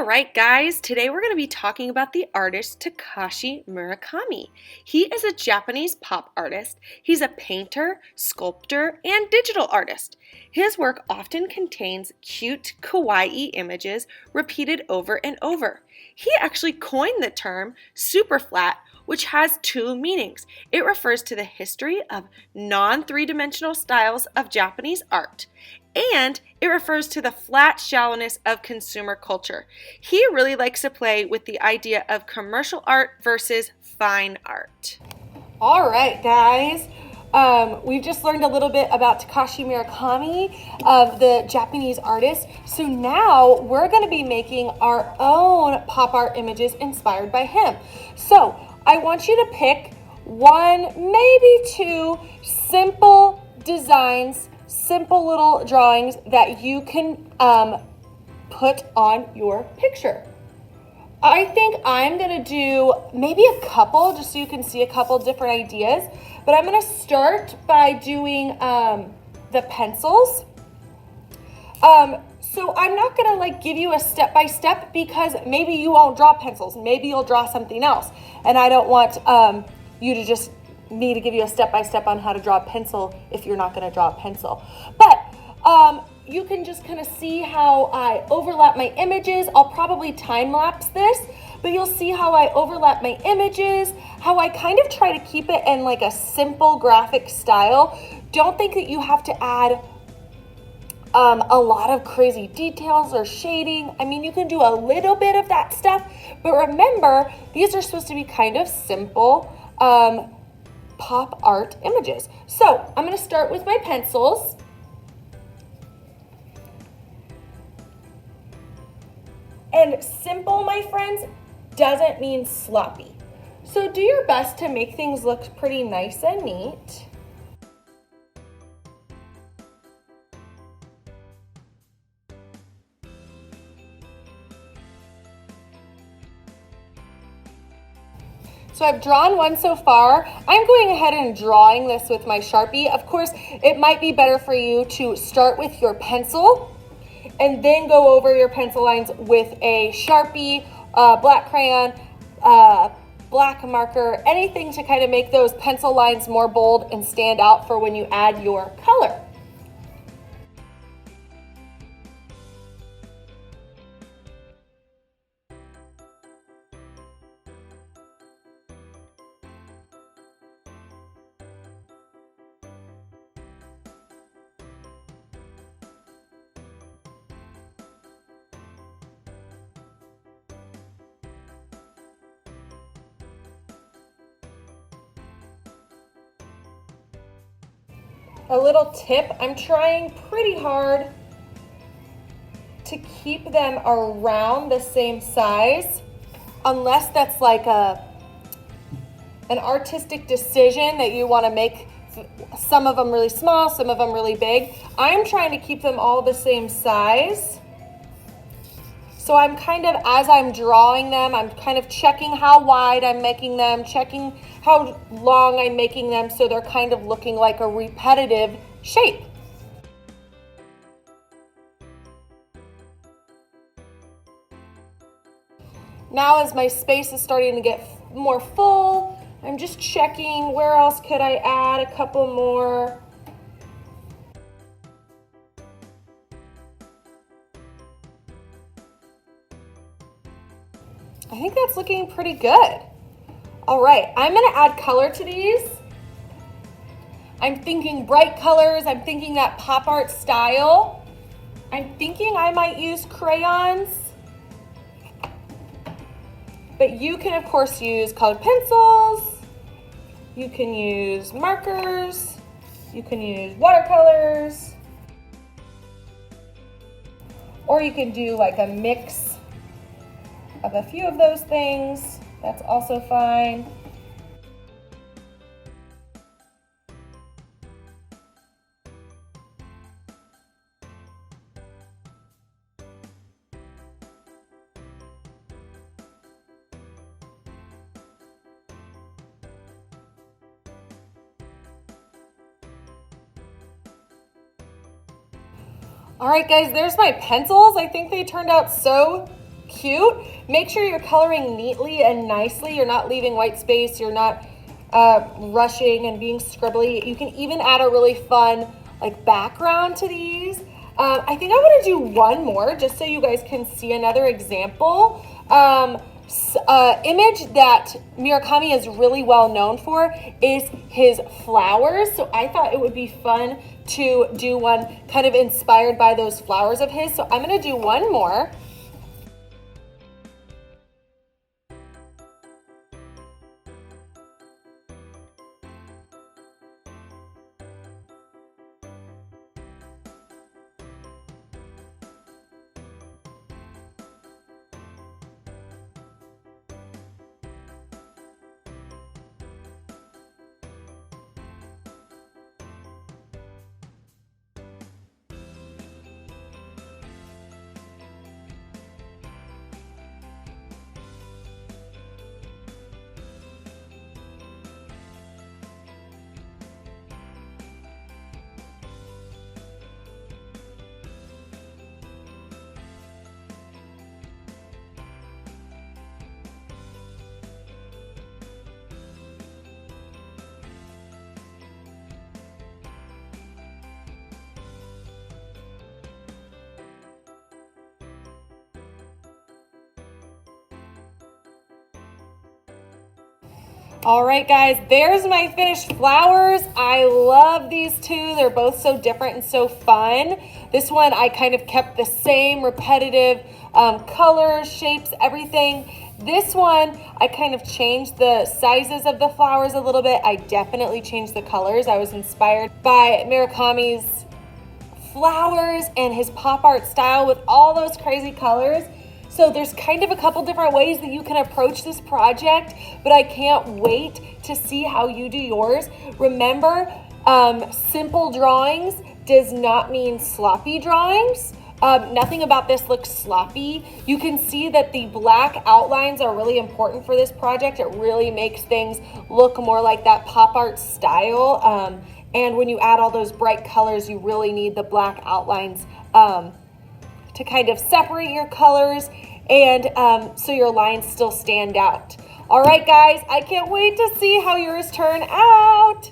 All right, guys, today we're going to be talking about the artist Takashi Murakami. He is a Japanese pop artist. He's a painter, sculptor, and digital artist. His work often contains cute, kawaii images repeated over and over. He actually coined the term super flat, which has two meanings. It refers to the history of non-three-dimensional styles of Japanese art, and it refers to the flat shallowness of consumer culture. He really likes to play with the idea of commercial art versus fine art. All right, guys. We've just learned a little bit about Takashi Murakami, the Japanese artist. So now we're going to be making our own pop art images inspired by him. So I want you to pick one, maybe two simple designs, simple little drawings that you can put on your picture. I think I'm gonna do maybe a couple, just so you can see a couple different ideas, but I'm gonna start by doing the pencils. So I'm not gonna give you a step-by-step because maybe you won't draw pencils, maybe you'll draw something else, and I don't want you to just me to give you a step-by-step on how to draw a pencil if you're not going to draw a pencil. But you can just kind of see how I overlap my images. I'll probably time-lapse this, but you'll see how I overlap my images, how I kind of try to keep it in like a simple graphic style. Don't think that you have to add a lot of crazy details or shading. I mean, you can do a little bit of that stuff, but remember, these are supposed to be kind of simple pop art images. So I'm going to start with my pencils. And simple, my friends, doesn't mean sloppy. So do your best to make things look pretty nice and neat. So I've drawn one so far. I'm going ahead and drawing this with my Sharpie. Of course, it might be better for you to start with your pencil and then go over your pencil lines with a Sharpie, black crayon, black marker, anything to kind of make those pencil lines more bold and stand out for when you add your color. A little tip, I'm trying pretty hard to keep them around the same size, unless that's like an artistic decision that you want to make some of them really small, some of them really big. I'm trying to keep them all the same size. So I'm kind of, as I'm drawing them, I'm kind of checking how wide I'm making them, checking how long I'm making them so they're kind of looking like a repetitive shape. Now as my space is starting to get more full, I'm just checking where else could I add a couple more. I think that's looking pretty good. All right, I'm gonna add color to these. I'm thinking bright colors. I'm thinking that pop art style. I'm thinking I might use crayons. But you can, of course, use colored pencils. You can use markers. You can use watercolors. Or you can do like a mix of a few of those things. That's also fine. All right, guys, there's my pencils. I think they turned out so cute. Make sure you're coloring neatly and nicely. You're not leaving white space. You're not rushing and being scribbly. You can even add a really fun like background to these. I think I want to do one more just so you guys can see another example. Image that Murakami is really well known for is his flowers. So I thought it would be fun to do one kind of inspired by those flowers of his. So I'm going to do one more. All right, guys, there's my finished flowers. I love these two. They're both so different and so fun. This one, I kind of kept the same repetitive colors, shapes, everything. This one, I kind of changed the sizes of the flowers a little bit. I definitely changed the colors. I was inspired by Murakami's flowers and his pop art style with all those crazy colors. So there's kind of a couple different ways that you can approach this project, but I can't wait to see how you do yours. Remember, simple drawings does not mean sloppy drawings. Nothing about this looks sloppy. You can see that the black outlines are really important for this project. It really makes things look more like that pop art style. And when you add all those bright colors, you really need the black outlines to kind of separate your colors and so your lines still stand out. All right, guys, I can't wait to see how yours turn out.